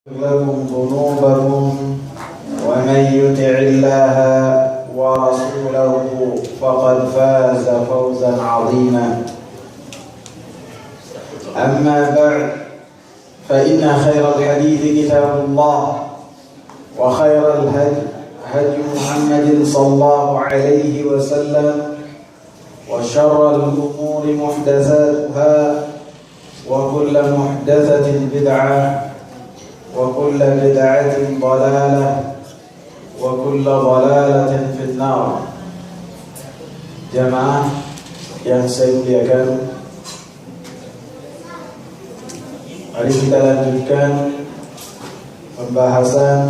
لكم ذنوبكم ومن يطع الله ورسوله فقد فاز فوزا عظيما. أما بعد فإن خير الحديث كتاب الله وخير الهدي هدي محمد صلى الله عليه وسلم وشر الأمور محدثاتها وكل محدثة بدعة وكل بدعة ضلالة وكل ضلالة في النار. Jamaah yang saya muliakan, mari kita lanjutkan pembahasan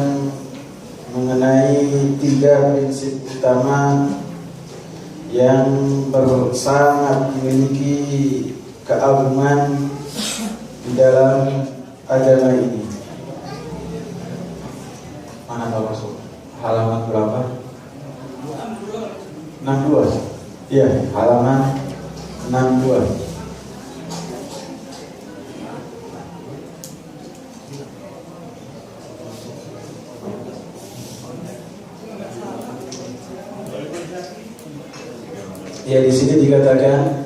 mengenai 3 prinsip utama yang sangat memiliki keagungan di dalam agama ini. Mana Pak Masuk? Halaman berapa? 62. Iya, halaman 62. Ya, di sini dikatakan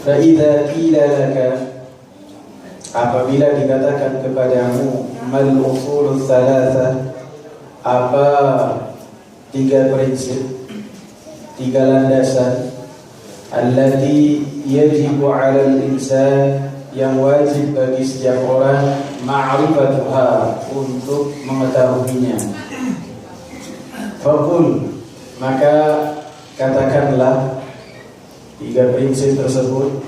fa idza qila laka, apabila dikatakan kepadamu mal usulul tsalatsa, apa 3 prinsip, 3 landasan allati yajibu 'alal insan, yang wajib bagi setiap orang ma'rifatuha, untuk mengetahuinya. Faqul, maka katakanlah 3 prinsip tersebut,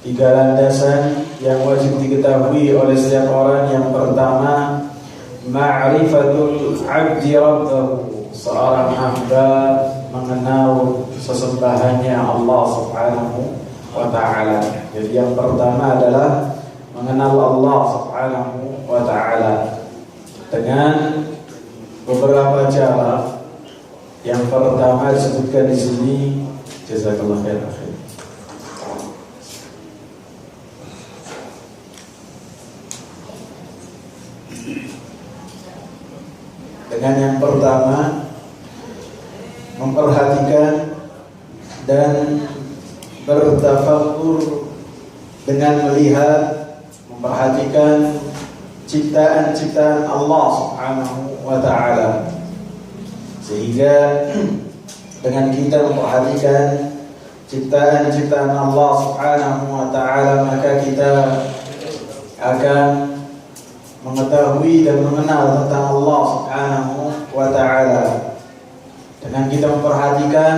3 landasan yang wajib diketahui oleh setiap orang. Yang pertama, ma'rifatul 'abdi rabbahu, seorang hamba mengenal sesembahannya Allah Subhanahu wa ta'ala. Jadi yang pertama adalah mengenal Allah Subhanahu wa ta'ala dengan beberapa cara. Yang pertama disebutkan di sini, jazakallahu khairan. Dengan yang pertama, memperhatikan dan bertafakkur dengan melihat, memperhatikan ciptaan-ciptaan Allah Subhanahu wa ta'ala. Sehingga dengan kita memperhatikan ciptaan-ciptaan Allah Subhanahu wa ta'ala, maka kita akan mengetahui dan mengenal tentang Allah Subhanahu wa ta'ala. Dengan kita memperhatikan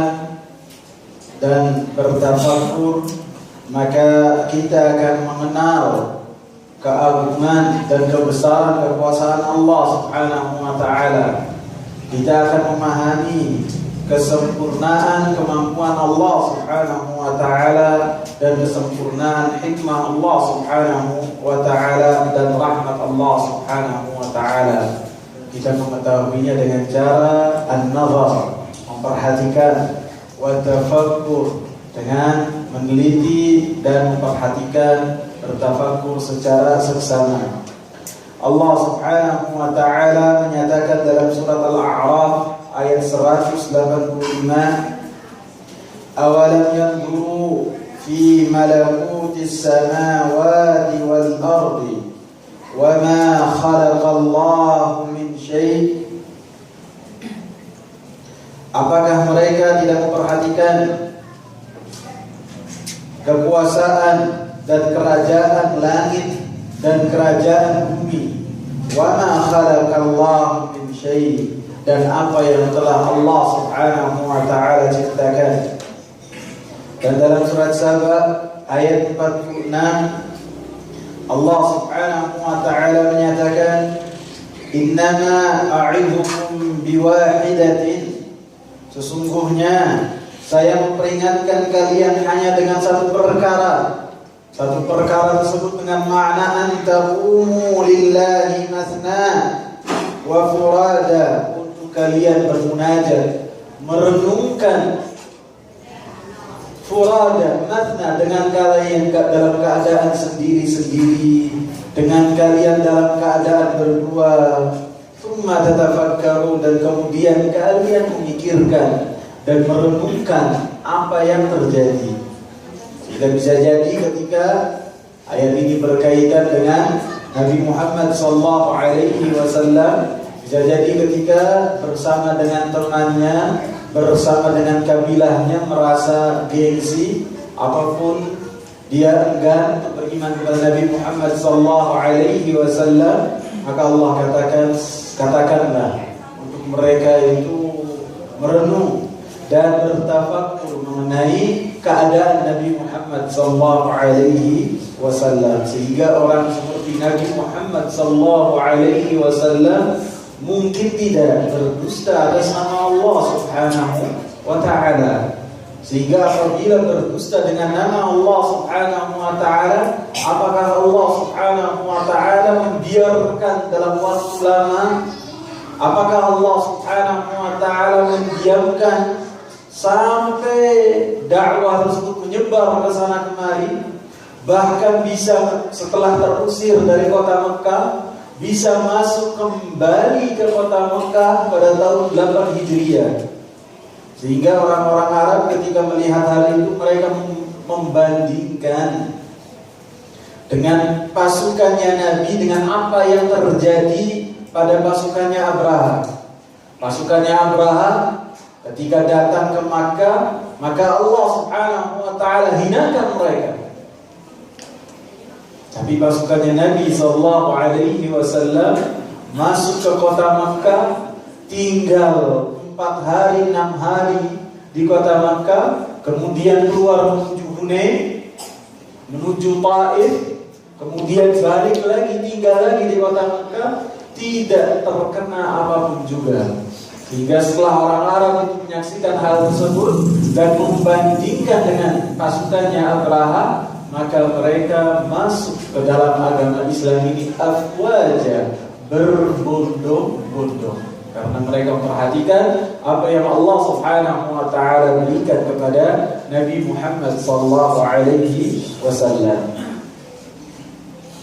dan bertafakkur, maka kita akan mengenal keagungan dan kebesaran kekuasaan Allah Subhanahu wa ta'ala. Kita akan memahami kesempurnaan kemampuan Allah Subhanahu wa ta'ala dan kesempurnaan hikmah Allah Subhanahu wa ta'ala dan rahmat Allah Subhanahu wa ta'ala. Kita mengetahuinya dengan cara an-nazar, memperhatikan, wa tafakkur, dengan meneliti dan memperhatikan, bertafakkur secara seksama. Allah Subhanahu wa ta'ala menyatakan dalam surat Al-A'raf ayat 185, awalam yanzuru fi malakutis samawati wal ardi wama khalaqallahu min syai'. Apakah mereka tidak memperhatikan kekuasaan dan kerajaan langit dan kerajaan bumi? Wa ma khalaqallahu min syai', dan apa yang telah Allah Subhanahu wa ta'ala ciptakan. Dan dalam surat Saba ayat 46, Allah Subhanahu wa ta'ala menyatakan, innama a'idhukum biwahidatin, sesungguhnya saya memperingatkan kalian hanya dengan satu perkara. Satu perkara tersebut dengan makna antaqumu lillahi mathna wa furada, untuk kalian bermunajat, merenungkan furada, mathna, dengan kalian dalam keadaan sendiri-sendiri, dengan kalian dalam keadaan berdua, thumma tatafakkarun, dan kemudian kalian memikirkan dan merenungkan apa yang terjadi. Dan bisa jadi ketika ayat ini berkaitan dengan Nabi Muhammad SAW, bisa jadi ketika bersama dengan temannya, bersama dengan kabilahnya, merasa gengsi, apapun dia enggan untuk beriman kepada Nabi Muhammad SAW, maka Allah katakanlah untuk mereka itu merenung dan bertafakkur mengenai keadaan Nabi Muhammad SAW, sehingga orang seperti Nabi Muhammad SAW mungkin tidak berdusta atas nama Allah Subhanahu wa Ta'ala. Sehingga apabila berdusta dengan nama Allah Subhanahu wa Ta'ala, apakah Allah Subhanahu wa Ta'ala membiarkan dalam waktu lama? Apakah Allah Subhanahu wa Ta'ala mendiamkan sampai dakwah tersebut menyebar ke sana kemari, bahkan bisa setelah terusir dari kota Mekah, bisa masuk kembali ke kota Mekah pada tahun 8 Hijriah. Sehingga orang-orang Arab ketika melihat hal itu, mereka membandingkan dengan pasukannya Nabi dengan apa yang terjadi pada pasukannya Abraha. Pasukannya Abraha ketika datang ke Makkah, maka Allah Subhanahu wa Ta'ala hinakan mereka. Tapi pasukannya Nabi SAW masuk ke kota Makkah, tinggal 4 hari 6 hari di kota Makkah, kemudian keluar menuju Hunain, menuju Taif, kemudian balik lagi, tinggal lagi di kota Makkah, tidak terkena apapun juga. Sehingga setelah orang Arab itu menyaksikan hal tersebut dan membandingkan dengan pasukannya Abraha, maka mereka masuk ke dalam agama Islam ini afwaja, berbondong-bondong, karena mereka memperhatikan apa yang Allah Subhanahu wa Ta'ala berikan kepada Nabi Muhammad SAW.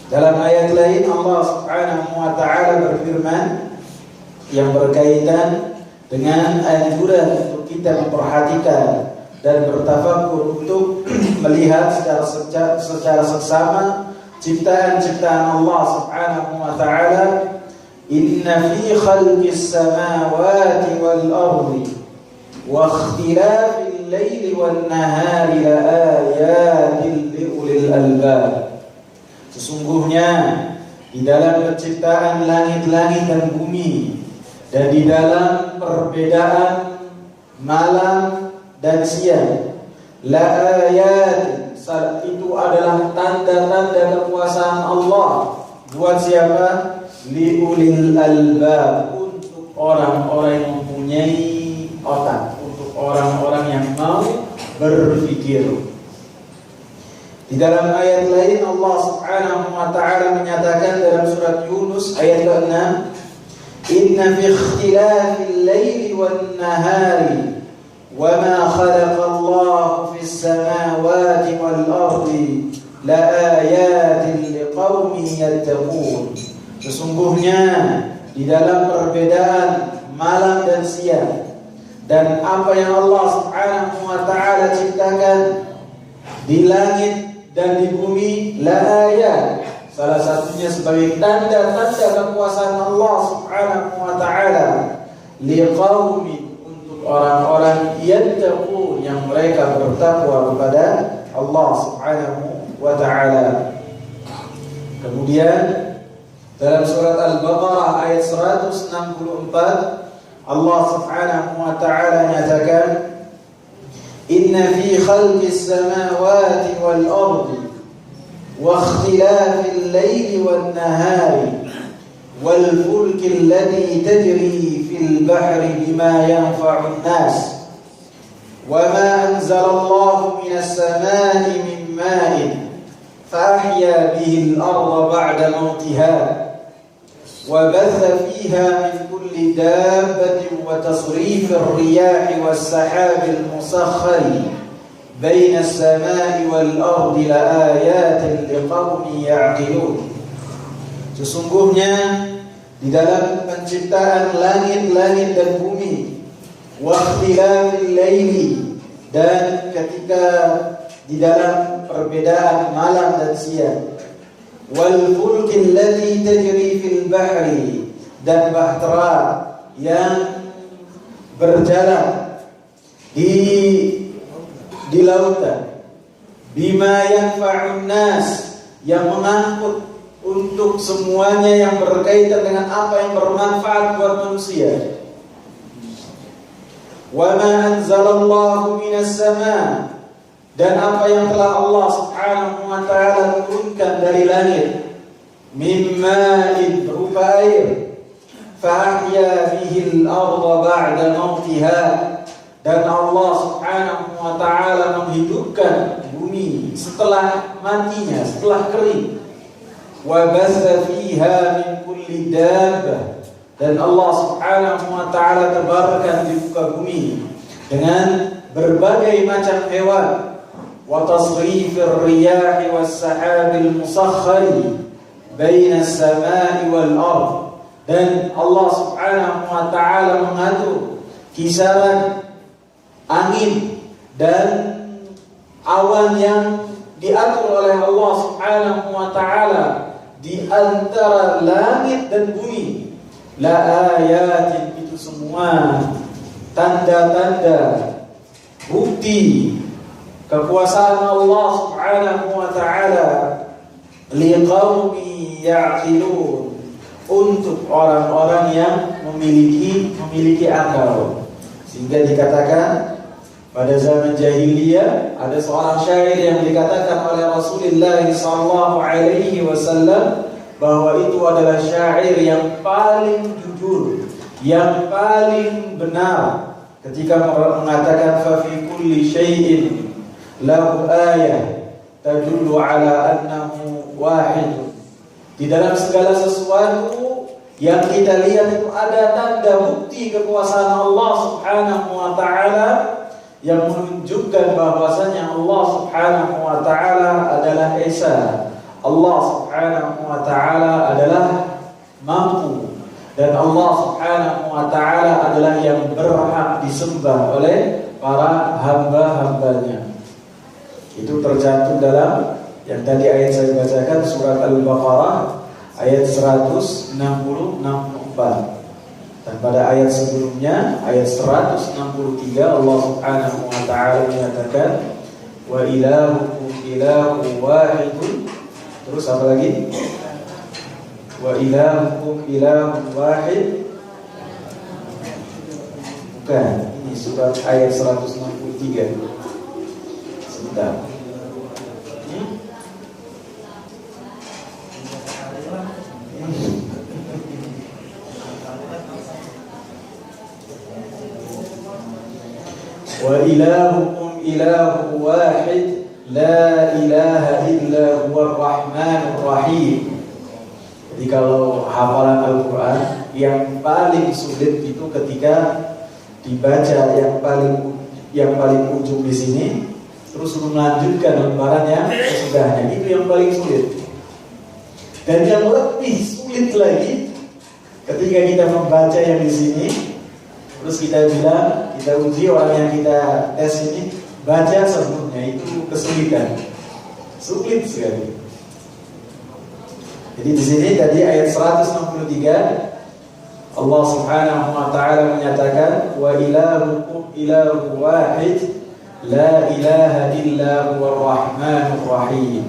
Dalam ayat lain Allah Subhanahu wa Ta'ala berfirman yang berkaitan dengan anjuran untuk kita memperhatikan dan bertafakkur untuk melihat secara seksama ciptaan-ciptaan Allah Subhanahu wa Ta'ala. Inna fi khalqis samawati wal ardi wa ikhtilafil laili wan nahari la ayatin li ulil albab. Sesungguhnya di dalam penciptaan langit-langit dan bumi, dan di dalam perbedaan malam dan siang, la ayat, itu adalah tanda-tanda kekuasaan Allah. Buat siapa? Liulil albab, untuk orang-orang yang mempunyai otak, untuk orang-orang yang mau berpikir. Di dalam ayat lain Allah Subhanahu wa Ta'ala menyatakan dalam surat Yunus ayat ke-6, Inna fi ikhtilafil laili wan nahari wa ma khalaqallahu fis samawati wal ardi la ayatin liqaumin yattaqun. Sesungguhnya di dalam perbedaan malam dan siang dan apa yang Allah Subhanahu wa Ta'ala ciptakan di langit dan di bumi, la ayat, salah satunya sebagai tanda-tanda kekuasaan Allah Subhanahu wa Ta'ala, liqaumin, untuk orang-orang yattaqun, yang mereka bertakwa kepada Allah Subhanahu wa Ta'ala. Kemudian dalam surat Al-Baqarah ayat 164 Allah Subhanahu wa Ta'ala nyatakan, Inna fi khalqis samawati wal ardi wa ikhtilafil laili wan nahari wal fulki alladhi tajri fil bahri bima yanfa'un nas wa ma anzalallahu minas samai min ma'in fa ahya bihi al-ardha ba'da mawtiha وبث فيها من كل دابة وتصريف الرياح والسحاب المسخر bainas samai wal ardi laayatin liqaumin ya'qilun. Sesungguhnya di dalam penciptaan langit-langit dan bumi, wa ikhtilafil laili, dan ketika di dalam perbedaan malam dan siang, wal fulkil lati tajri fil bahri, dan bahtera yang berjalan di lautan, bima yanfa'un nas, yang mengangkut untuk semuanya yang berkaitan dengan apa yang bermanfaat buat manusia. Wa ma anzalallahu minas sama, dan apa yang telah Allah Subhanahu wa ta'ala turunkan dari langit, mimma'in, berupa air, fa'ahya bihil arda ba'da mautiha, dan Allah Subhanahu wa ta'ala menghidupkan bumi setelah matinya, setelah kering. Wa batha fiha min kulli dabbah, dan Allah Subhanahu wa ta'ala tebarkan di muka bumi dengan berbagai macam hewan. Wa tasrifir riyahi was sahabil musakhkhari bainas samai wal ard, dan Allah Subhanahu wa ta'ala mengatur kisaran angin dan awan yang diatur oleh Allah Subhanahu wa ta'ala di antara langit dan bumi. La ayatin, itu semua tanda-tanda, bukti kekuasaan Allah Subhanahu wa ta'ala, liqaumi ya'qilun, untuk orang-orang yang memiliki akal. Sehingga dikatakan pada zaman jahiliyah ada seorang syair yang dikatakan oleh Rasulullah sallallahu alaihi wasallam bahwa itu adalah syair yang paling jujur, yang paling benar, ketika mengatakan fa fi kulli syai'in lahu ayah tadullu ala annahu wahid. Di dalam segala sesuatu yang kita lihat itu ada tanda bukti kekuasaan Allah Subhanahu wa ta'ala, yang menunjukkan bahwasanya Allah Subhanahu wa ta'ala adalah Esa, Allah Subhanahu wa ta'ala adalah mampu, dan Allah Subhanahu wa ta'ala adalah yang berhak disembah oleh para hamba-hambanya. Itu tercantum dalam yang tadi ayat saya bacakan, surat Al-Baqarah ayat 160-64. Dan pada ayat sebelumnya, ayat 163, Allah Subhanahu wa ta'ala menyatakan wa ilahukum ilahu wahidun. Terus apa lagi? Wa ilahukum ilahu wahid. Bukan, ini surat ayat 163. Sebentar. Wa ilahukum ilahu wahid la ilaha illa huwar rahmanur rahim. Jadi kalau hafalan Al-Quran yang paling sulit itu ketika dibaca yang paling ujung di sini, terus melanjutkan lembaran yang sesudahnya, itu yang paling sulit. Dan yang lebih sulit lagi ketika kita membaca yang di sini, terus kita bilang, kita uji orang yang kita tes ini baca sebelumnya, itu kesulitan, sulit sekali. Jadi di sini tadi ayat 163 Allah Subhanahu wa ta'ala menyatakan wa ilahukum ilahu wahid la ilaha illa huwar rahmanur rahim.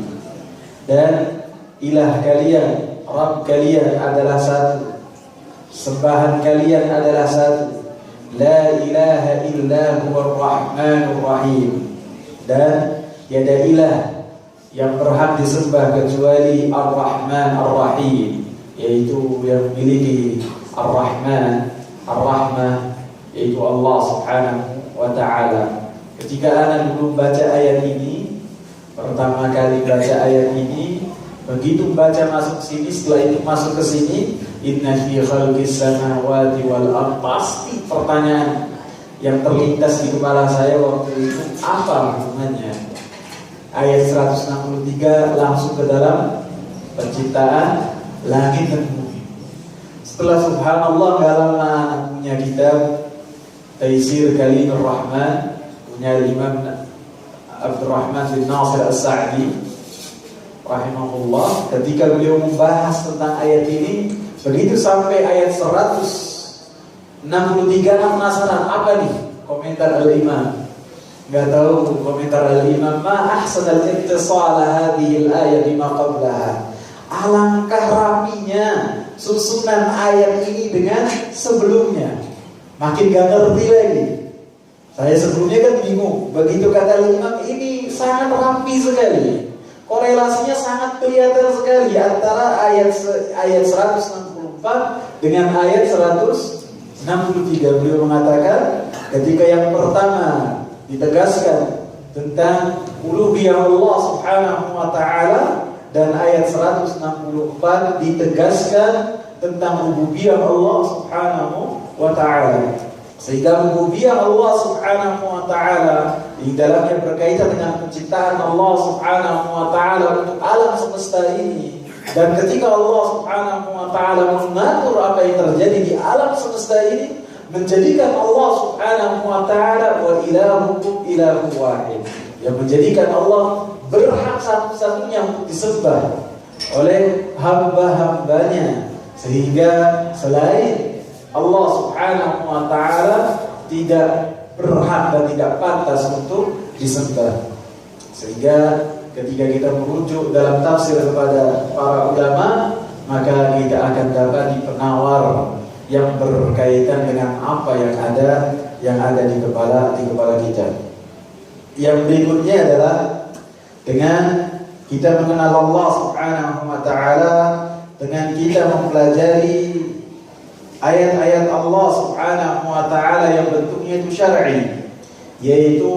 Dan ilah kalian, Rabb kalian adalah satu, sembahan kalian adalah satu, la ilaha illa huwar rahmanur rahim. Dan tiada ilah yang berhak disembah kecuali Ar-Rahman Ar-Rahim, yaitu yang memiliki Ar-Rahman Ar-Rahmah, yaitu Allah Subhanahu wa ta'ala. Ketika anak belum baca ayat ini, pertama kali baca ayat ini, begitu baca masuk sini, setelah itu masuk ke sini, inna fi khalqis samawati wal ardh, pasti pertanyaan yang terlintas di kepala saya waktu itu, apa hubungannya ayat 163 langsung ke dalam penciptaan langit dan bumi. Setelah subhanallah gak lama punya kitab Taisir Kalimur Rahman, punya Imam Abdurrahman bin Nasir As-Sa'di rahimahullah, ketika beliau membahas tentang ayat ini, begitu sampai ayat 163 penasaran apa nih komentar al-imam. Gak tahu komentar al-imam, ma ahsan al-ittisal hadhihi al-ayat bima qablaha. Alangkah rapinya susunan ayat ini dengan sebelumnya. Makin gak ngerti lagi. Saya sebelumnya kan bingung. Begitu kata al-imam, ini sangat rapi sekali. Korelasinya sangat kelihatan sekali antara ayat 164 dengan ayat 163. Beliau mengatakan ketika yang pertama ditegaskan tentang uluhiyah Allah Subhanahu wa taala, dan ayat 164 ditegaskan tentang rububiyah Allah Subhanahu wa taala. Sehingga rububiyah Allah Subhanahu wa taala di dalamnya berkaitan dengan penciptaan Allah Subhanahu wa taala untuk alam semesta ini. Dan ketika Allah Subhanahu wa taala mengatur apa yang terjadi di alam semesta ini, menjadikan Allah Subhanahu wa taala wa ilahukum ilahu wahid, yang menjadikan Allah berhak satu-satunya untuk disembah oleh hamba-hambanya, sehingga selain Allah Subhanahu wa taala tidak berhak dan tidak pantas untuk disembah. Sehingga ketika kita merujuk dalam tafsir kepada para ulama, maka kita akan dapat penawar yang berkaitan dengan apa yang ada di kepala kita. Yang berikutnya adalah dengan kita mengenal Allah Subhanahu wa taala, dengan kita mempelajari ayat-ayat Allah Subhanahu wa taala yang bentuknya itu syar'i, yaitu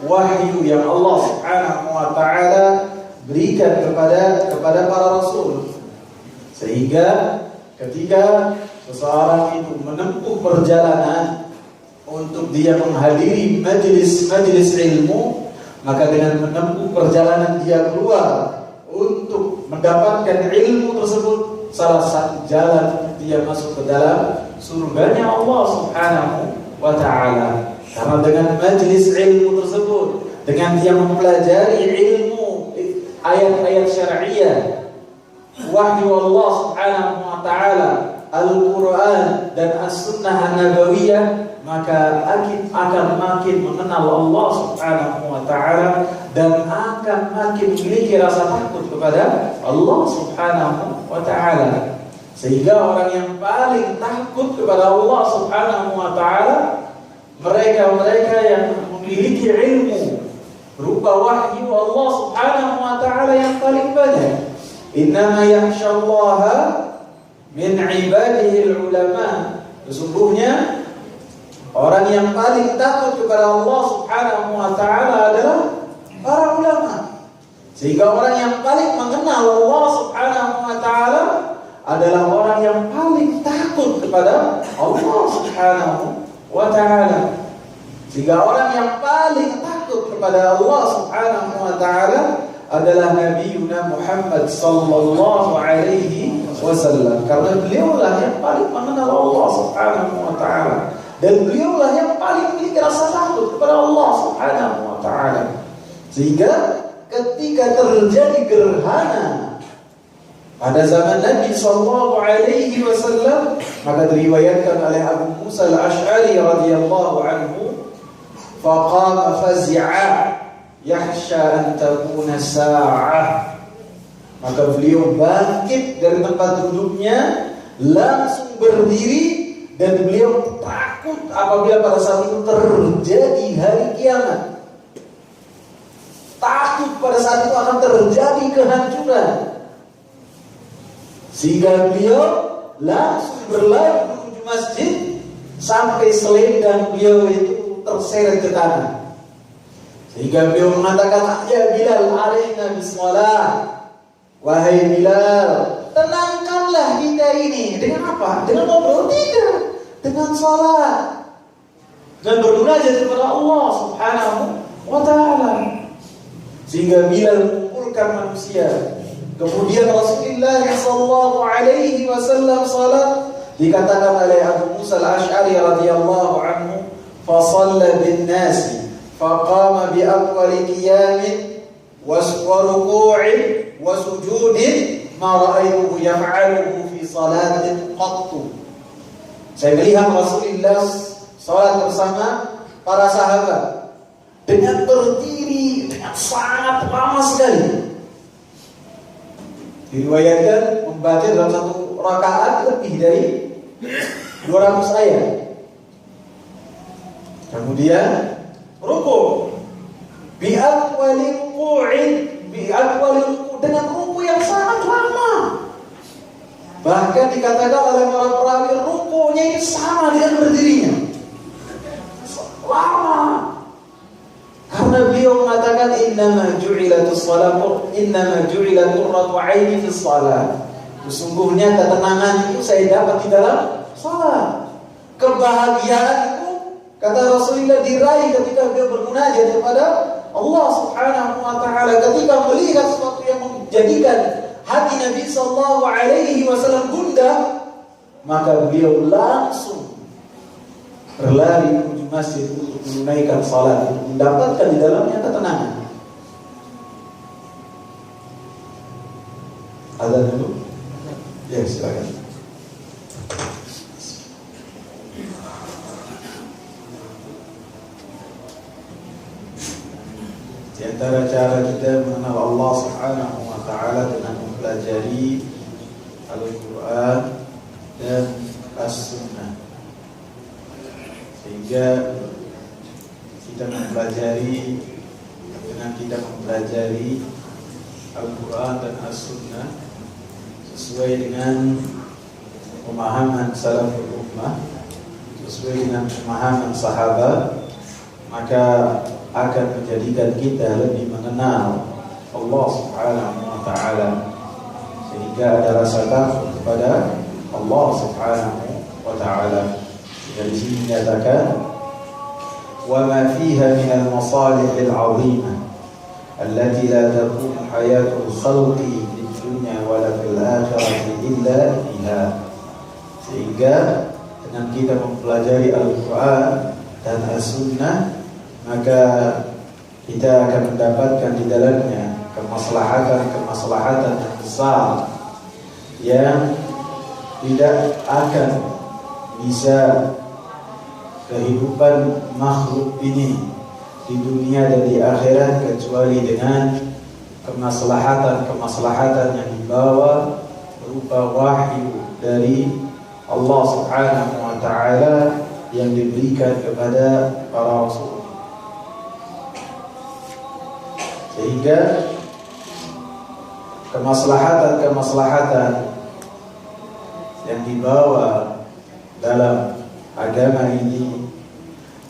wahyu yang Allah Subhanahu wa taala berikan kepada para rasul. Sehingga ketika seseorang itu menempuh perjalanan untuk dia menghadiri majelis ilmu, maka dengan menempuh perjalanan dia keluar untuk mendapatkan ilmu tersebut, salah satu jalan dia masuk ke dalam surganya Allah Subhanahu wa taala. Karena dengan majelis ilmu tersebut, dengan dia mempelajari ilmu ayat-ayat syar'iyyah, wahyu Allah Subhanahu wa taala, Al-Quran dan As-Sunnah An-Nabawiyah, maka akan makin mengenal Allah Subhanahu wa taala dan akan makin memiliki rasa takut kepada Allah Subhanahu wa taala. Sehingga orang yang paling takut kepada Allah Subhanahu wa taala, mereka yang memiliki ilmu berupa wahyu Allah Subhanahu wa taala yang paling banyak. Innama yakhshallaha min ibadihi ulama. Sesungguhnya orang yang paling takut kepada Allah Subhanahu wa taala adalah para ulama. Sehingga orang yang paling mengenal Allah Subhanahu wa taala adalah orang yang paling takut kepada Allah Subhanahu wa taala. Sehingga orang yang paling takut kepada Allah Subhanahu wa taala adalah Nabiuna Muhammad sallallahu alaihi wasallam, karena beliaulah yang paling mengenal Allah Subhanahu wa taala, dan beliaulah yang paling memiliki rasa takut kepada Allah Subhanahu wa taala. Sehingga ketika terjadi gerhana pada zaman Nabi sallallahu alaihi wasallam, maka diriwayatkan oleh Abu Musa Al-Asy'ari radhiyallahu anhu, faqama fazi'a yakhsha an takuna sa'ah. Maka beliau bangkit dari tempat duduknya, langsung berdiri, dan beliau takut apabila pada saat itu terjadi hari kiamat. Takut pada saat itu akan terjadi kehancuran. Sehingga beliau langsung berlari menuju masjid sampai selendang beliau itu terseret ke tanah. Sehingga beliau mengatakan, ya Bilal, alaina bismillah. Wahai Bilal, tenangkanlah kita ini. Dengan apa? Dengan ngobrol? Tidak. Dengan salat. dan bermunajat kepada Allah Subhanahu wa ta'ala. Sehingga Bilal mengumpulkan manusia. Kemudian Rasulullah sallallahu alaihi wasallam salat, dikatakan oleh Abu Musa al-Ash'ari radhiyallahu anhu, fa shalla bin nasi fa qama bi aqwali qiyamin wa ruku'in wa sujudin ma ra'aytuhu yaf'aluhu fi salatin qattu. Saya melihat Rasulullah salat bersama para sahabat dengan berdiri dengan sangat lama sekali. Diriwayatkan membaca dalam satu rakaat lebih dari 200 ayat. Kemudian ruku' bi'aqwali ruku'in, dengan ruku' yang sangat lama. Bahkan dikatakan oleh para perawi ruku'nya ini sama dengan berdirinya. Lama. Karena beliau mengatakan innama ju'ilatus salatu qurratu 'aini fis shalah. Sesungguhnya ketenangan itu saya dapat di dalam salat. Kebahagiaan itu kata Rasulullah diraih ketika beliau bermunajat kepada Allah Subhanahu wa ta'ala, ketika melihat sesuatu yang menjadikan hati Nabi sallallahu alaihi wasallam gundah, maka beliau langsung berlari menuju masjid untuk menunaikan salat, mendapatkan di dalamnya ketenangan. Azan dulu? Ya, silakan. Di antara cara kita mengenal Allah Subhanahu wa ta'ala dengan mempelajari Al-Quran dan As-Sunnah. Sehingga kita mempelajari Al-Quran dan As-Sunnah sesuai dengan pemahaman salaful ummah, sesuai dengan pemahaman sahabat, maka akan menjadikan kita lebih mengenal Allah Subhanahu wa ta'ala, sehingga ada rasa takut kepada Allah Subhanahu wa ta'ala. Dari sini dinyatakan wa ma fiha min al-masalih al-'azimah allati la takunu hayatul khalqi fid dunya wa la fil akhirati illa biha. Sehingga dengan kita mempelajari Al-Quran dan As-Sunnah, maka kita akan mendapatkan di dalamnya kemaslahatan yang besar yang tidak akan bisa kehidupan makhluk ini di dunia dan di akhirat kecuali dengan kemaslahatan yang dibawa berupa wahyu dari Allah Subhanahu wa ta'ala yang diberikan kepada para rasul. Sehingga kemaslahatan yang dibawa dalam agama ini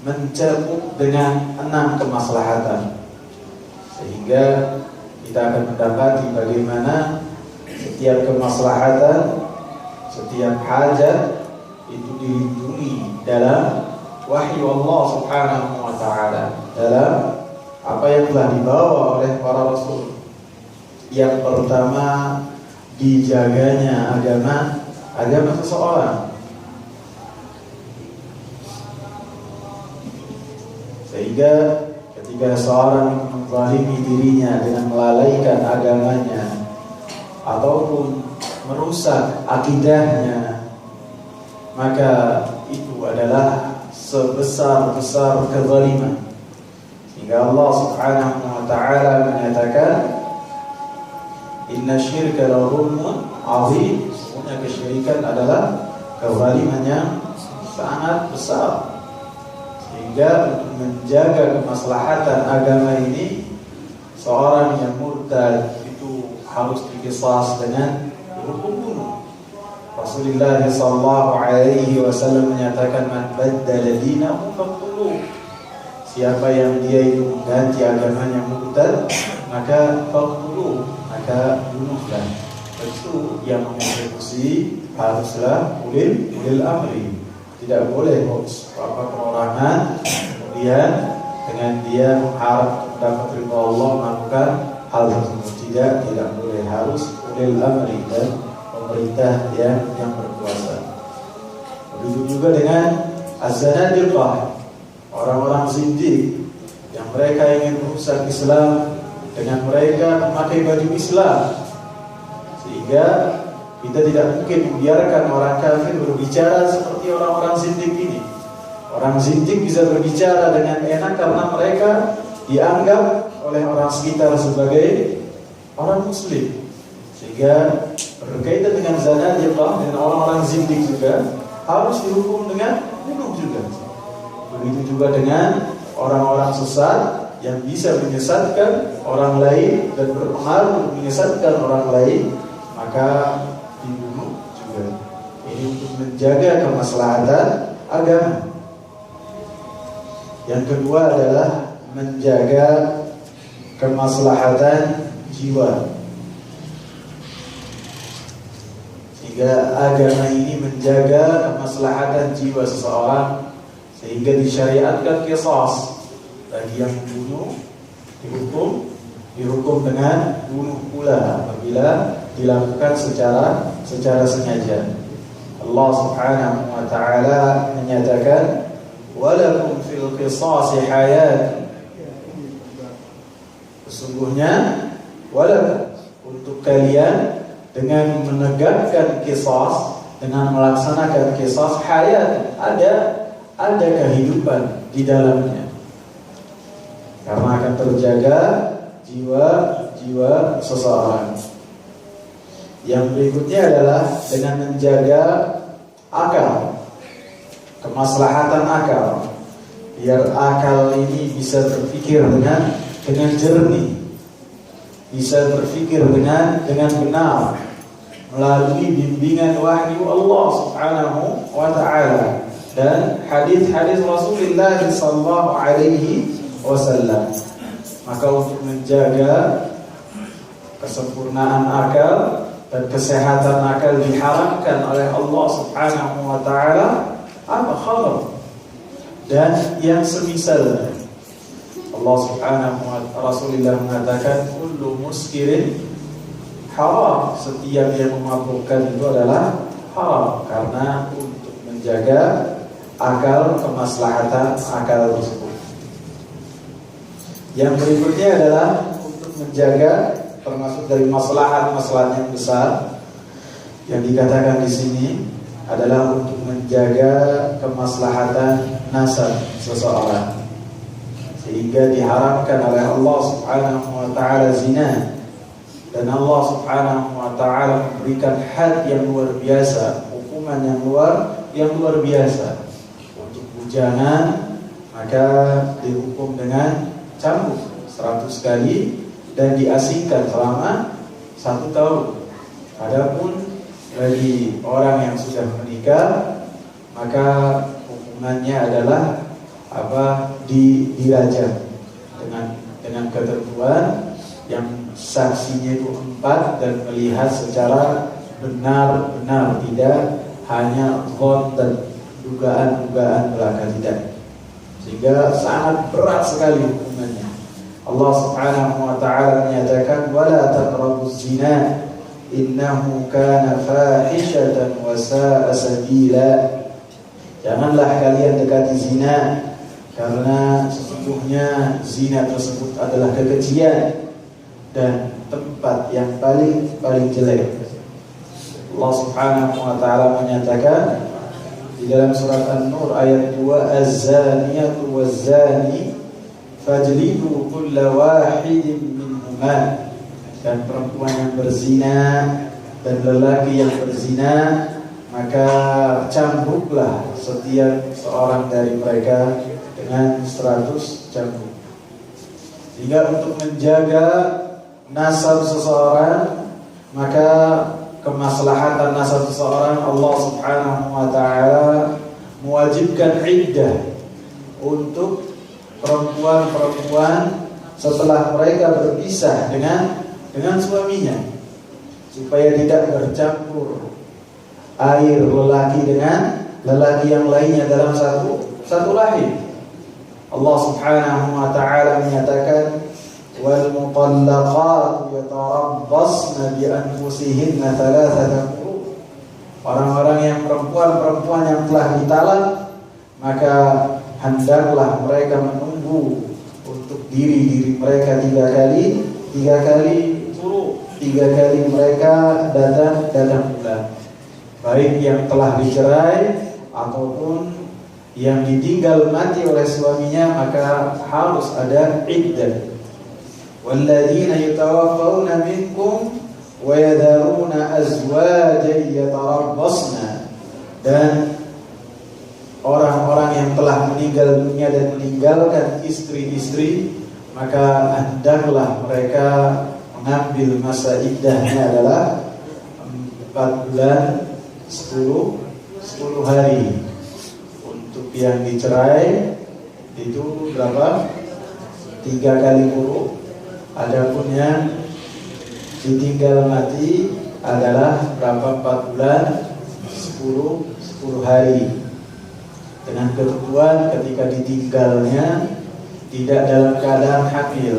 mencakup dengan 6 kemaslahatan, sehingga kita akan mendapati bagaimana setiap kemaslahatan, setiap hajat itu dilindungi dalam wahyu Allah Subhanahu wa ta'ala, dalam apa yang telah dibawa oleh para rasul. Yang pertama, dijaganya agama seseorang, sehingga ketika seorang menzalimi dirinya dengan melalaikan agamanya ataupun merusak akidahnya, maka itu adalah sebesar-besar kezaliman. Hingga Allah Subhanahu wa ta'ala menyatakan inna syirka la zulmun 'azim. Sesungguhnya kesyirikan adalah kezaliman yang sangat besar. Sehingga untuk menjaga kemaslahatan agama ini, seorang yang murtad itu harus diqisas dengan hukum bunuh. Rasulullah sallallahu alaihi wasallam menyatakan man baddala dinahu faqtuluh. Siapa yang dia itu mengganti agamanya murtad, maka faqtuluh, maka bunuhlah. Itu yang mengeksekusi haruslah ulil amri. Tidak boleh perorangan, kemudian dengan dia mengharap mendapat ridha Allah melakukan hal tersebut. Tidak boleh, harus ulil amri dan pemerintah yang berkuasa. Begitu juga dengan az-zanadiqah, orang-orang zindiq yang mereka ingin merusak Islam dengan mereka memakai baju Islam, sehingga kita tidak mungkin membiarkan orang kafir berbicara seperti orang-orang zindiq ini. Orang zindiq bisa berbicara dengan enak karena mereka dianggap oleh orang sekitar sebagai orang muslim, sehingga berkaitan dengan zanadiqah dan orang-orang zindiq juga harus dihukum dengan bunuh juga. Begitu juga dengan orang-orang sesat yang bisa menyesatkan orang lain dan berpengaruh menyesatkan orang lain, maka dibunuh juga. Ini untuk menjaga kemaslahatan agama. Yang kedua adalah menjaga kemaslahatan jiwa. Sehingga agama ini menjaga kemaslahatan jiwa seseorang, sehingga disyariatkan qisas bagi yang membunuh, dihukum dengan bunuh pula apabila dilakukan secara sengaja. Allah Subhanahu wa taala menyatakan walakum fil qisas hayat. Sesungguhnya walakum, untuk kalian dengan menegakkan qisas, dengan melaksanakan qisas hayat, ada kehidupan di dalamnya, karena akan terjaga jiwa seseorang. Yang berikutnya adalah dengan menjaga akal, kemaslahatan akal, biar akal ini bisa berpikir dengan jernih, bisa berpikir dengan benar melalui bimbingan wahyu Allah Subhanahu wa taala dan hadis-hadis Rasulullah sallallahu alaihi wasallam. Maka untuk menjaga kesempurnaan akal dan kesehatan akal diharamkan oleh Allah Subhanahu wa taala khamr dan yang semisal. Allah Subhanahu wa taala, Rasulullah mengatakan kullu muskirin haram, setiap yang memabukkan itu adalah haram, karena untuk menjaga akal, kemaslahatan akal tersebut. Yang berikutnya adalah untuk menjaga, termasuk dari maslahat yang besar yang dikatakan di sini adalah untuk menjaga kemaslahatan nasab seseorang, sehingga diharamkan oleh Allah Subhanahu wa taala zina, dan Allah Subhanahu wa taala memberikan had yang luar biasa, hukuman yang luar biasa. Untuk bujangan maka dihukum dengan cambuk 100 kali dan diasingkan selama 1 tahun. Adapun bagi orang yang sudah menikah, maka hukumannya adalah dirajam dengan ketentuan yang saksinya itu 4 dan melihat secara benar-benar, tidak hanya dhon dan dugaan-dugaan belaka, tidak. Sehingga sangat berat sekali hukumannya. Allah Subhanahu wa taala menyatakan wala taqrabuz zina innahu kana fahishatan wa sa'a sabila. Janganlah kalian dekati zina, karena sesungguhnya zina tersebut adalah kekejian dan tempat yang paling jelek. Allah Subhanahu wa taala menyatakan di dalam surat An-Nur ayat 2, az-zaniyatu waz-zani fajlidu kulla wahidin minhuma. Dan perempuan yang berzina dan lelaki yang berzina, maka cambuklah setiap seorang dari mereka dengan 100 cambuk. Sehingga untuk menjaga nasab seseorang, maka kemaslahatan nasab seseorang, Allah Subhanahu wa taala mewajibkan iddah untuk perempuan-perempuan setelah mereka berpisah dengan suaminya, supaya tidak bercampur air lelaki dengan lelaki yang lainnya dalam satu rahim. Allah Subhanahu wa taala menyatakan wal mutallaqat yatarabbasna bi anfusihinna thalathata quru. Orang-orang yang perempuan yang telah ditalak, maka hendaklah mereka menunggu untuk diri mereka tiga kali quru, 3 kali mereka datang bulan. Baik yang telah dicerai ataupun yang ditinggal mati oleh suaminya, maka harus ada iddah. Walladzina yatawaffawna minkum wa yadharuna azwajan yatarabbasna, dan orang-orang yang telah meninggal dunia dan meninggalkan istri-istri, maka hendaklah mereka mengambil masa iddahnya adalah 4 bulan 10 hari. Untuk yang dicerai itu berapa? 3 kali quru. Adapun yang ditinggal mati adalah berapa? 4 bulan 10 hari. Dengan ketentuan ketika ditinggalnya tidak dalam keadaan hamil.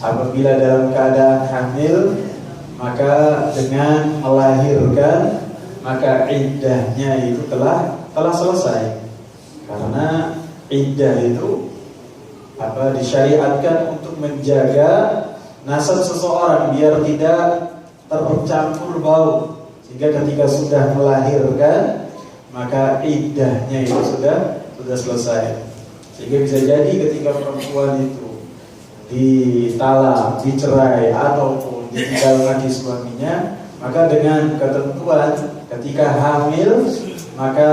Apabila dalam keadaan hamil, maka dengan melahirkan, maka iddahnya itu telah selesai. Karena iddah itu disyariatkan untuk menjaga nasab seseorang biar tidak tercampur bau, sehingga ketika sudah melahirkan maka iddahnya itu sudah selesai. Sehingga bisa jadi ketika perempuan itu ditalak, dicerai ataupun ditinggal mati suaminya, maka dengan ketentuan ketika hamil, maka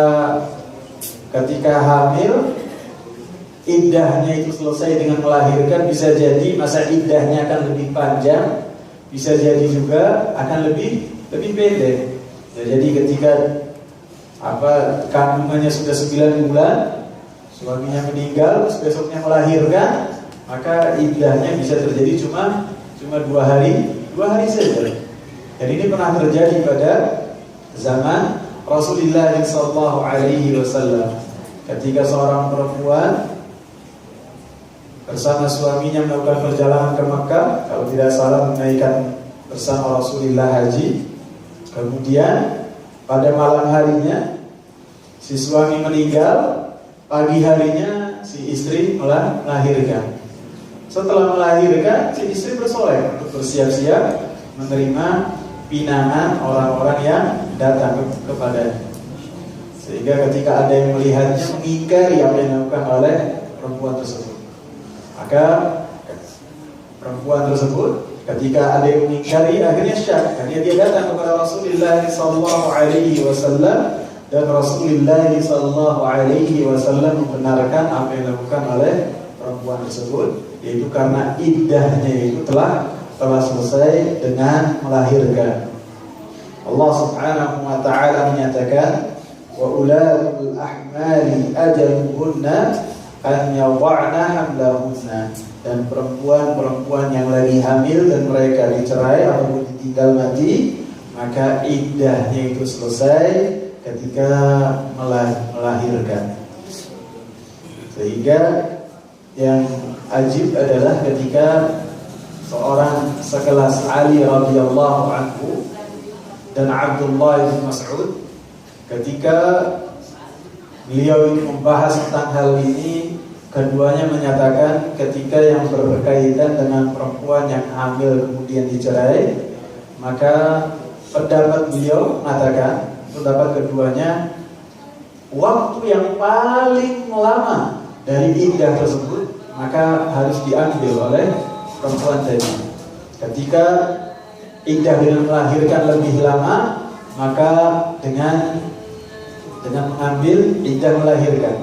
ketika hamil iddahnya itu selesai dengan melahirkan. Bisa jadi masa iddahnya akan lebih panjang, bisa jadi juga akan lebih pendek. Jadi ketika kandungannya sudah 9 bulan, suaminya meninggal, besoknya melahirkan, maka iddahnya bisa terjadi cuma 2 hari saja. Dan ini pernah terjadi pada zaman Rasulullah SAW, ketika seorang perempuan bersama suaminya melakukan perjalanan ke Makkah, kalau tidak salah menaikkan bersama Rasulullah haji. Kemudian pada malam harinya si suami meninggal, pagi harinya si istri melahirkan. Setelah melahirkan, si istri bersolek untuk bersiap-siap menerima pinangan orang-orang yang datang kepadanya. Sehingga ketika ada yang melihatnya, mengingkari apa yang dilakukan oleh perempuan tersebut. Maka perempuan tersebut ketika ada yang mengingkari, akhirnya syak. Akhirnya dia datang kepada Rasulullah SAW, dan Rasulullah SAW membenarkan apa yang dilakukan oleh perempuan tersebut, yaitu karena iddahnya itu telah selesai dengan melahirkan. Allah Subhanahu wa taala menyatakan wa ulatul ahmali ajaluhunna an yadh'na hamlahunna, dan perempuan-perempuan yang lagi hamil dan mereka dicerai atau ditinggal mati, maka iddahnya itu selesai ketika melahirkan. Sehingga yang ajib adalah ketika seorang sekelas Ali radhiyallahu anhu dan Abdullah bin Mas'ud, ketika beliau membahas tentang hal ini, keduanya menyatakan ketika yang berkaitan dengan perempuan yang hamil kemudian dicerai, maka pendapat beliau mengatakan, pendapat keduanya, waktu yang paling lama dari iddah tersebut maka harus diambil oleh perempuan tadi. Ketika iddah dengan melahirkan lebih lama, maka dengan mengambil iddah melahirkan.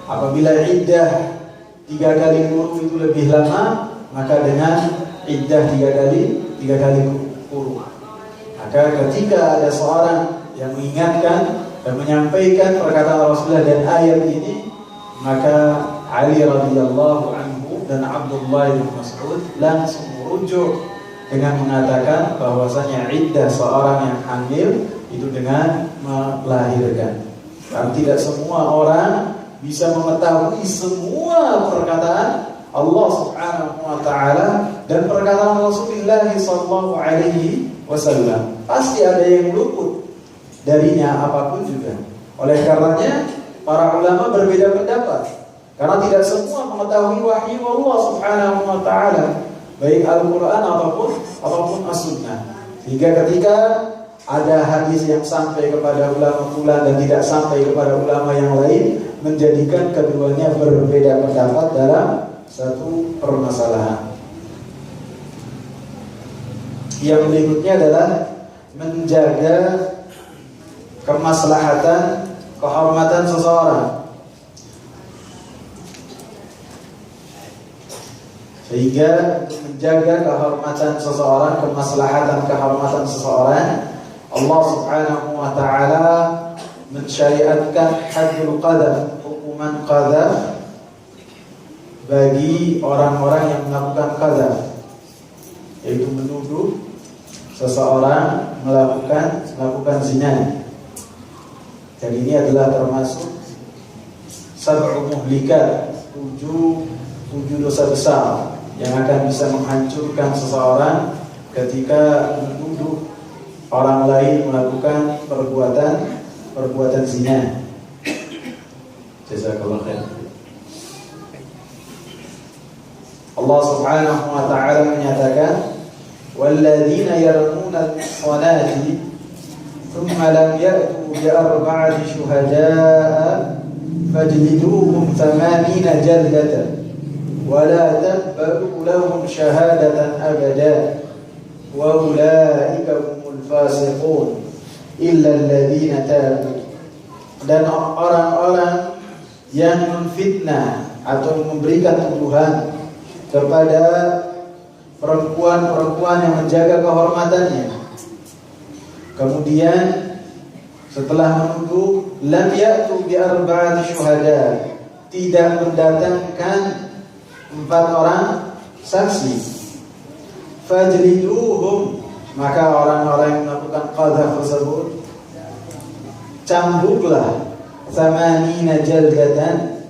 Apabila iddah 3 kali quru itu lebih lama, maka dengan iddah 3 kali quru. Maka ketika ada seorang yang mengingatkan dan menyampaikan perkataan Rasulullah dan ayat ini, maka Ali radhiyallahu anhu dan Abdullah bin Mas'ud langsung merujuk dengan mengatakan bahwasanya iddah seorang yang hamil itu dengan melahirkan. Dan tidak semua orang bisa mengetahui semua perkataan Allah Subhanahu wa taala dan perkataan Rasulullah sallallahu alaihi wasallam. Pasti ada yang luput darinya apapun juga. Oleh karenanya para ulama berbeda pendapat. Karena tidak semua mengetahui wahyu Allah Subhanahu wa taala, baik Al-Qur'an ataupun As-Sunnah. Sehingga ketika ada hadis yang sampai kepada ulama fulan dan tidak sampai kepada ulama yang lain, menjadikan keduanya berbeda pendapat dalam satu permasalahan. Yang berikutnya adalah menjaga kemaslahatan, kehormatan seseorang. Sehingga menjaga kehormatan seseorang, kemaslahatan kehormatan seseorang, Allah Subhanahu wa taala mensyariatkan haddul qadhaf, hukuman qadhaf bagi orang-orang yang melakukan qadhaf, yaitu menuduh seseorang melakukan zina. Dan ini adalah termasuk sab'u muhlikat, tujuh dosa besar yang akan bisa menghancurkan seseorang ketika menuduh orang lain melakukan perbuatan zina. Jazakallahu khair. Allah Subhanahu wa taala menyatakan, "Walladzina yarmuna al-muhsanati thumma lam ya'tu bi arba'ati syuhada'a fajliduhum 80 jaldatan wa la taqbalu lahum syahadatan abada wa ulaika humul fasiqun illa alladziina tabu." Dan orang-orang yang memfitnah atau memberikan tuduhan kepada perempuan-perempuan yang menjaga kehormatannya, kemudian setelah menuduh lam ya'tu bi arba'ati syuhada, tidak mendatangkan 4 orang saksi, fajliduhum, maka orang-orang yang melakukan qadzaf tersebut cambuklah 80 jaldatan,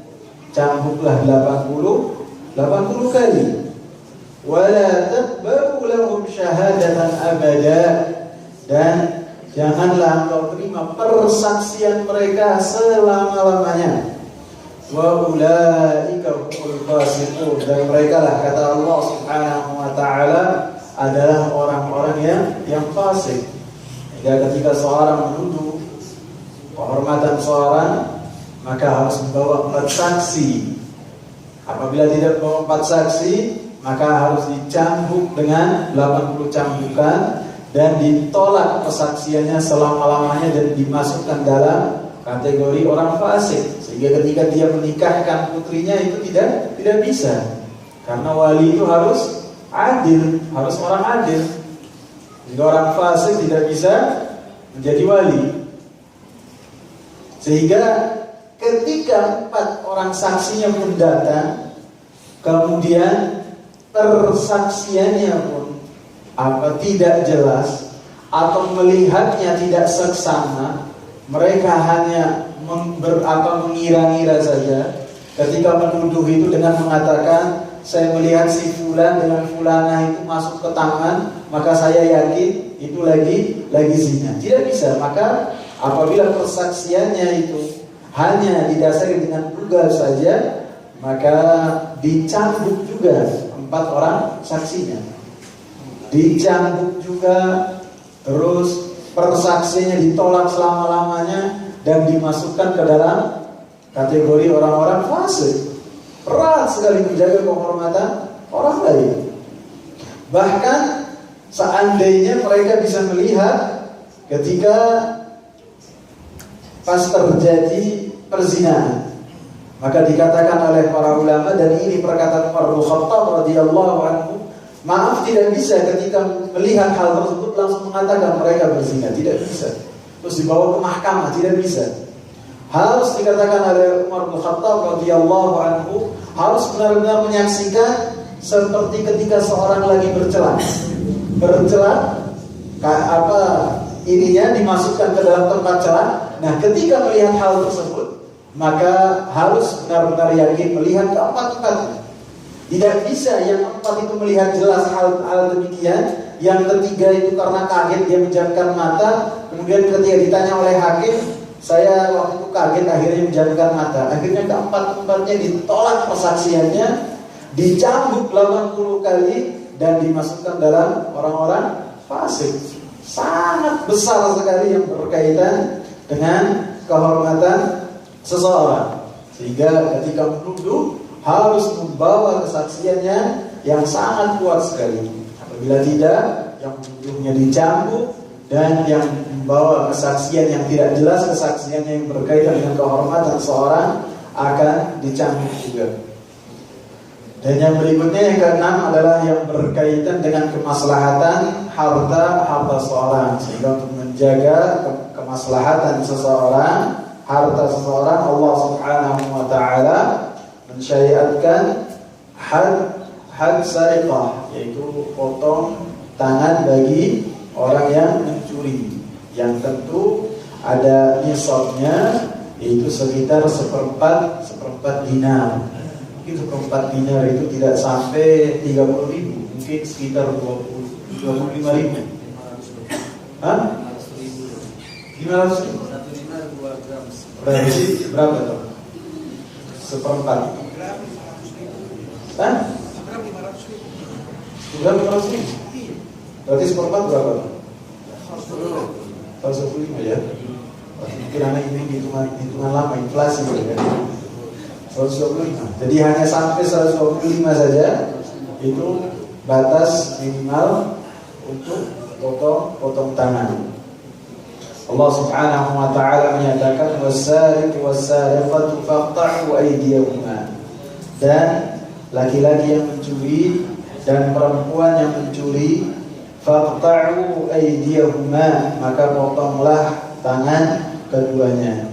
cambuklah 80 kali, wala taqbalu lahum syahadatan abada, dan janganlah engkau terima persaksian mereka selama-lamanya. Wa ulaika humul fasiqun, dan mereka lah, kata Allah Subhanahu wa taala, adalah orang-orang yang fasik. Ketika seorang menuduh kehormatan seorang, maka harus membawa 4 saksi. Apabila tidak membawa 4 saksi, maka harus dicambuk dengan 80 cambukan dan ditolak kesaksiannya selama-lamanya dan dimasukkan dalam kategori orang fasik. Sehingga ketika dia menikahkan putrinya itu tidak bisa. Karena wali itu harus adil, harus orang adil. Jika orang fasik tidak bisa menjadi wali. Sehingga ketika 4 orang saksinya pun datang, kemudian persaksiannya pun tidak jelas atau melihatnya tidak seksama, mereka hanya mengira-ngira saja. Ketika menuduh itu dengan mengatakan, saya melihat si fulan dengan fulanah itu masuk ke taman, maka saya yakin itu lagi zina. Tidak bisa. Maka apabila persaksiannya itu hanya didasari dengan duga saja, maka dicambuk juga 4 orang saksinya, dicambuk juga, terus persaksiannya ditolak selama-lamanya dan dimasukkan ke dalam kategori orang-orang fasik. Berat sekali menjaga kehormatan orang lain. Bahkan seandainya mereka bisa melihat ketika pas terjadi perzinahan, maka dikatakan oleh para ulama, dan ini perkataan Umar bin Khattab radhiyallahu anhu, maaf, tidak bisa ketika melihat hal tersebut langsung mengatakan mereka berzina, tidak bisa. Terus dibawa ke mahkamah, tidak bisa. Harus dikatakan oleh Umar bin Khattab radhiyallahu anhu, harus benar-benar menyaksikan seperti ketika seorang lagi bercela, ininya dimasukkan ke dalam tempat celah, Nah, ketika melihat hal tersebut, maka harus benar-benar yakin melihat keempat-empatnya. Tidak bisa yang empat itu melihat jelas hal demikian, yang ketiga itu karena kaget dia menjamkan mata, kemudian ketika ditanya oleh hakim, saya waktu itu kaget akhirnya menjamkan mata. Akhirnya keempat-empatnya ditolak persaksiannya, dicambuk 80 kali dan dimasukkan dalam orang-orang fasik. Sangat besar sekali yang berkaitan dengan kehormatan seseorang. Sehingga ketika menuduh harus membawa kesaksiannya yang sangat kuat sekali. Apabila tidak, yang menuduhnya dicambuk, dan yang membawa kesaksian yang tidak jelas, kesaksiannya yang berkaitan dengan kehormatan seseorang akan dicambuk juga. Dan yang berikutnya yang keenam adalah yang berkaitan dengan kemaslahatan harta seseorang. Sehingga untuk menjaga kemaslahatan seseorang, harta seseorang, Allah Subhanahu wa taala mensyariatkan had sariqah, yaitu potong tangan bagi orang yang mencuri, yang tentu ada nisabnya, yaitu sekitar seperempat dinar. Mungkin seperempat dinar itu tidak sampai 30.000, mungkin sekitar 25.000. Hah? 500.000. 1 dinar 2 gram. Berapa tuh? Seperempat. Hah? 500.000. Berarti seperempat berapa? 125 ya. Mungkin anak ini hitungan lama inflasi ya. 125. Jadi hanya sampai 125 saja itu batas minimal untuk potong tangan. Allah Subhanahu wa taala menyatakan was-sariqu was-sariqatu faqta'u aydiyahuma. Dan laki-laki yang mencuri dan perempuan yang mencuri, faqta'u aydiyahuma, maka potonglah tangan keduanya.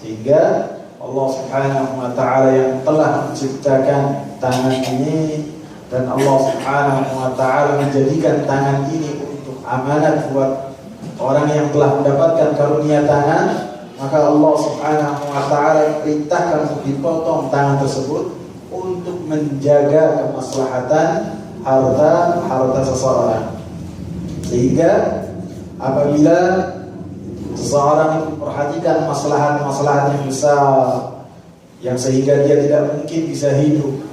Sehingga Allah Subhanahu wa taala yang telah menciptakan tangan ini, dan Allah Subhanahu wa taala menjadikan tangan ini untuk amanat buat orang yang telah mendapatkan karunia tangan, maka Allah Subhanahu wa taala perintahkan untuk dipotong tangan tersebut untuk menjaga kemaslahatan harta seseorang. Sehingga apabila seseorang itu memperhatikan maslahat yang besar, yang sehingga dia tidak mungkin bisa hidup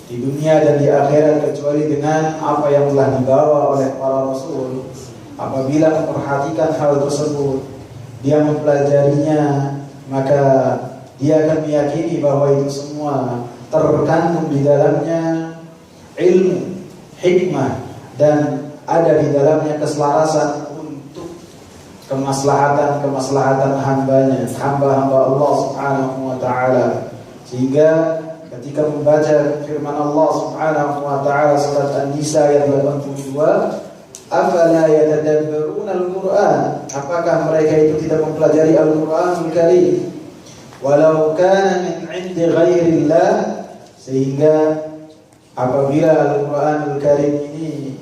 di dunia dan di akhirat kecuali dengan apa yang telah dibawa oleh para rasul. Apabila memperhatikan hal tersebut, dia mempelajarinya, maka dia akan meyakini bahwa itu semua terkandung di dalamnya ilmu, hikmah, dan ada di dalamnya keselarasan untuk kemaslahatan hamba-hamba Allah Subhanahu wa taala. Sehingga ketika membaca firman Allah Subhanahu wa taala surat An-Nisa ayat 82, afala yatadabbaruna al-Qur'an, apakah mereka itu tidak mempelajari Al-Qur'anul Karim, walau kana min 'indi ghairillah, sehingga apabila Al-Qur'anul Karim ini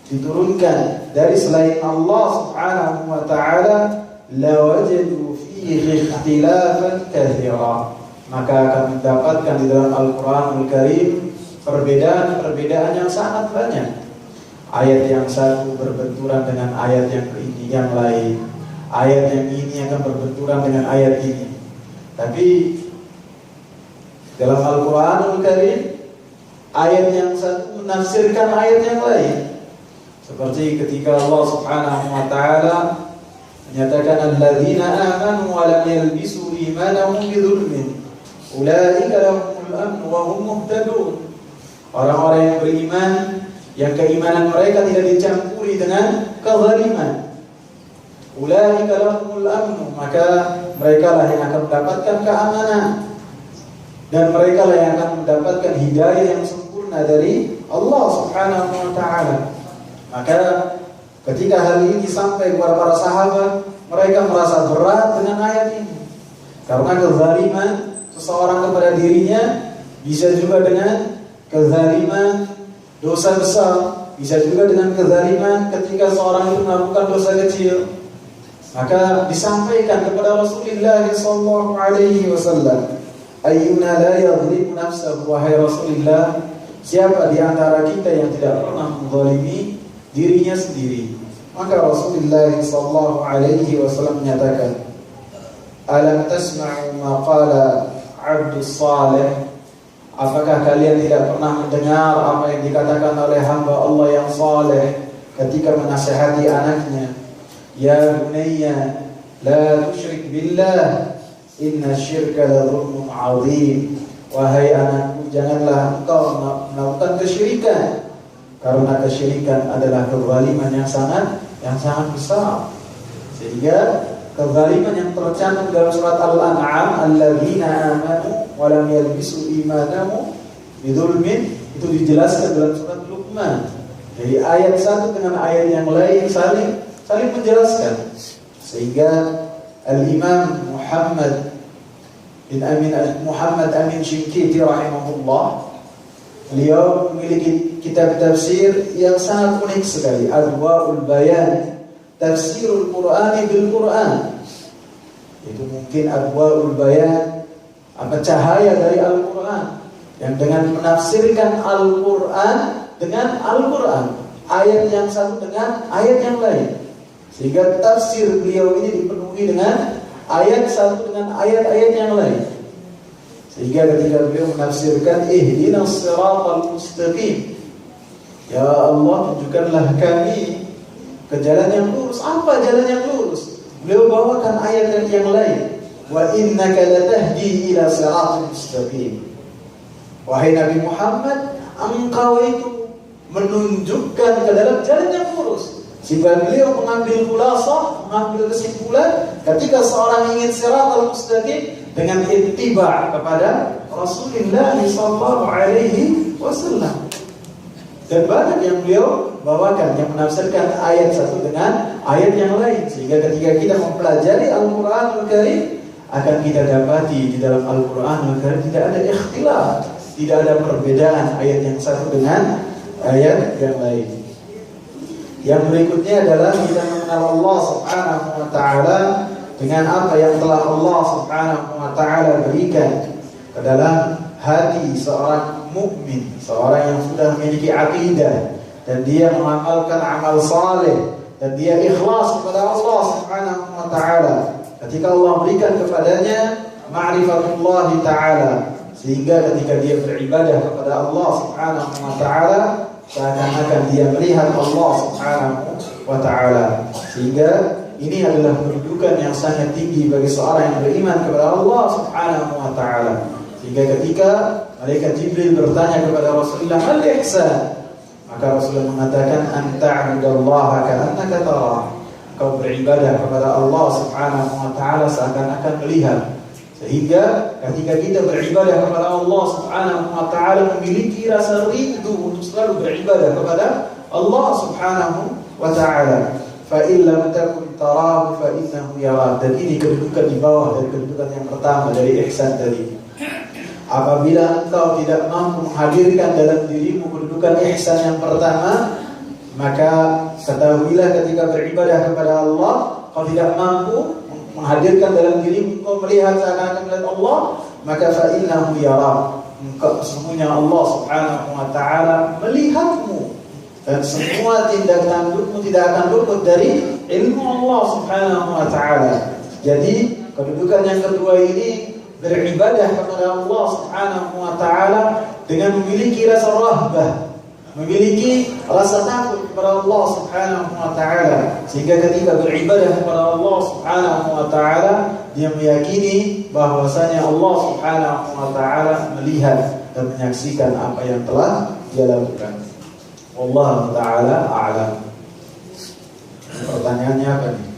diturunkan dari selain Allah Subhanahu wa taala, lawajadu fihi ikhtilafan katsira, maka akan mendapatkan di dalam Al-Qur'anul Karim perbedaan yang sangat banyak. Ayat yang satu berbenturan dengan ayat yang lain. Ayat yang ini akan berbenturan dengan ayat ini. Tapi dalam Al-Qur'anul Karim, ayat yang satu menafsirkan ayat yang lain. Seperti ketika Allah Subhanahu wa taala menyatakan alladzina amanu wa lam yalbisu imanahum bidzulmin ulaika lahumul amn wa hum muhtadun. Orang-orang yang beriman yang keimanan mereka tidak dicampuri dengan kezaliman. Ulaika lahumul amn, maka mereka lah yang akan mendapatkan keamanan, dan mereka lah yang akan mendapatkan hidayah yang sempurna dari Allah Subhanahu wa taala. Maka ketika hal ini sampai kepada para sahabat, mereka merasa berat dengan ayat ini. Karena kezaliman seseorang kepada dirinya bisa juga dengan kezaliman dosa besar, bisa juga dengan kezaliman ketika seorang itu melakukan dosa kecil. Maka disampaikan kepada Rasulullah sallallahu alaihi wasallam, ayyuna la yadhlimu nafsahu, wahai Rasulullah, siapa di antara kita yang tidak pernah menzalimi dirinya sendiri? Maka Rasulullah sallallahu alaihi wasallam menyatakan, alam tasma'u ma qala 'abdus salih, apakah kalian tidak pernah mendengar apa yang dikatakan oleh hamba Allah yang saleh ketika menasihati anaknya, ya bunayya la tusyrik billah inna syirka la dhulmun 'adzim, wahai anakku, janganlah engkau melakukan kesyirikan, karena kesyirikan adalah kezaliman yang sangat besar. Sehingga kezaliman yang tercantum dalam surat Al-An'am, alladzina amanu wa lam yalbisu imanahum bidzulmin, itu dijelaskan dalam surat Luqman. Jadi ayat satu dengan ayat yang lain saling menjelaskan. Sehingga Al-Imam Muhammad Amin Shinqiti rahimahullah, beliau memiliki kitab tafsir yang sangat unik sekali, Adwaul Bayan, Tafsirul Qur'ani bil Qur'an. Itu mungkin Adwaul Bayan, apa cahaya dari Al-Qur'an, yang dengan menafsirkan Al-Qur'an dengan Al-Qur'an, ayat yang satu dengan ayat yang lain, sehingga tafsir beliau ini dipenuhi dengan ayat satu dengan ayat-ayat yang lain. Sehingga ketika beliau menafsirkan ihdinas siratal mustaqim, ya Allah, tunjukkanlah kami ke jalan yang lurus. Apa jalan yang lurus? Beliau bawakan ayat yang lain, wa innaka latahdi ila siratal mustaqim, wahai Nabi Muhammad, engkau itu menunjukkan ke dalam jalan yang lurus. Sehingga beliau mengambil khulasah, mengambil kesimpulan, ketika seorang ingin siratal mustaqim, dengan ittiba kepada Rasulullah sallallahu alaihi wasallam. Dan banyak yang beliau bawakan yang menafsirkan ayat satu dengan ayat yang lain, sehingga ketika kita mempelajari Al-Qur'anul Karim, akan kita dapati di dalam Al-Qur'anul Karim tidak ada ikhtilaf, tidak ada perbedaan ayat yang satu dengan ayat yang lain. Yang berikutnya adalah kita mengenal Allah Subhanahu wa taala dengan apa yang telah Allah Subhanahu wa taala berikan ke dalam hati seorang mukmin, seorang yang sudah memiliki akidah dan dia mengamalkan amal saleh dan dia ikhlas kepada Allah Subhanahu wa taala. Ketika Allah berikan kepadanya ma'rifatullah taala, sehingga ketika dia beribadah kepada Allah Subhanahu wa taala, seakan-akan dia melihat Allah Subhanahu wa taala. Sehingga ini adalah kedudukan yang sangat tinggi bagi seorang yang beriman kepada Allah Subhanahu wa taala. Sehingga ketika malaikat Jibril bertanya kepada Rasulullah, "Mal ihsan?" maka Rasulullah mengatakan, "Anta'budallaha ka'annaka tarah." Kau beribadah kepada Allah Subhanahu wa taala seakan-akan melihat. Sehingga ketika kita beribadah kepada Allah Subhanahu wa taala, memiliki rasa rindu untuk selalu beribadah kepada Allah Subhanahu wa taala. Fa in lam takun tarahu fa innahu yarak. Dan ini kedudukan di bawah dari kedudukan yang pertama dari ihsan tadi. Apabila engkau tidak mampu menghadirkan dalam dirimu kedudukan ihsan yang pertama, maka ketahuilah ketika beribadah kepada Allah, kau tidak mampu menghadirkan dalam dirimu, engkau melihat seakan-akan melihat Allah, maka fa innahu yarak. Engkau sesungguhnya Allah Subhanahu wa taala melihatmu. Dan semua tindak tandukmu tidak akan luput dari ilmu Allah Subhanahu wa taala. Jadi kedudukan yang kedua ini, beribadah kepada Allah Subhanahu wa taala dengan memiliki rasa rahbah, memiliki rasa takut kepada Allah Subhanahu wa taala, sehingga ketika beribadah kepada Allah Subhanahu wa taala, dia meyakini bahwasanya Allah Subhanahu wa taala melihat dan menyaksikan apa yang telah dia lakukan. Wallahu ta'ala a'lam. Pertanyaannya apa nih?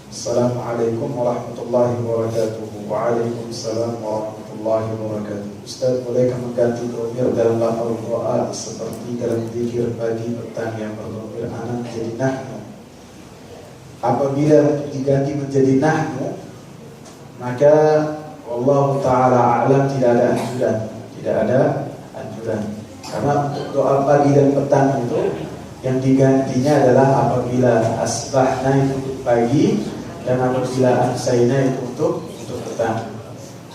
Assalamualaikum warahmatullahi wabarakatuh. Waalaikumsalam warahmatullahi wabarakatuh. Ustaz, bolehkah mengganti dhamir dalam lafaz doa seperti dalam zikir pagi, petang yang berdhamir ana menjadi nahnu? Apabila diganti menjadi nahnu, maka wallahu ta'ala a'lam, tidak ada anjuran. Karena doa pagi dan petang itu Yang digantinya adalah apabila asbahna itu untuk pagi dan apabila amsayna itu untuk petang.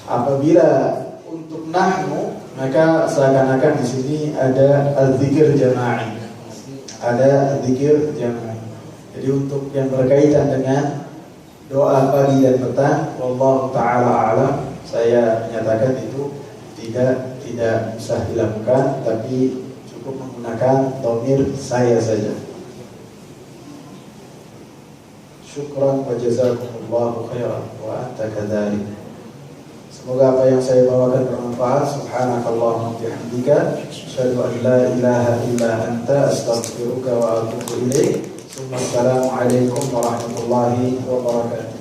Apabila untuk nahnu, maka seakan-akan di sini ada al-dzikir jama'i. Ada zikir jama'i. Jadi untuk yang berkaitan dengan doa pagi dan petang, wallahu taala alam, saya menyatakan itu tidak bisa dilakukan, tapi cukup menggunakan dhamir saya saja. Syukran wa jazakumullahu khairan wa anta kadzalik. Semoga apa yang saya bawakan bermanfaat. Subhanakallahumma wa bihamdika, asyhadu an la ilaha illa anta, astaghfiruka wa atubu ilaik. Assalamualaikum warahmatullahi wabarakatuh.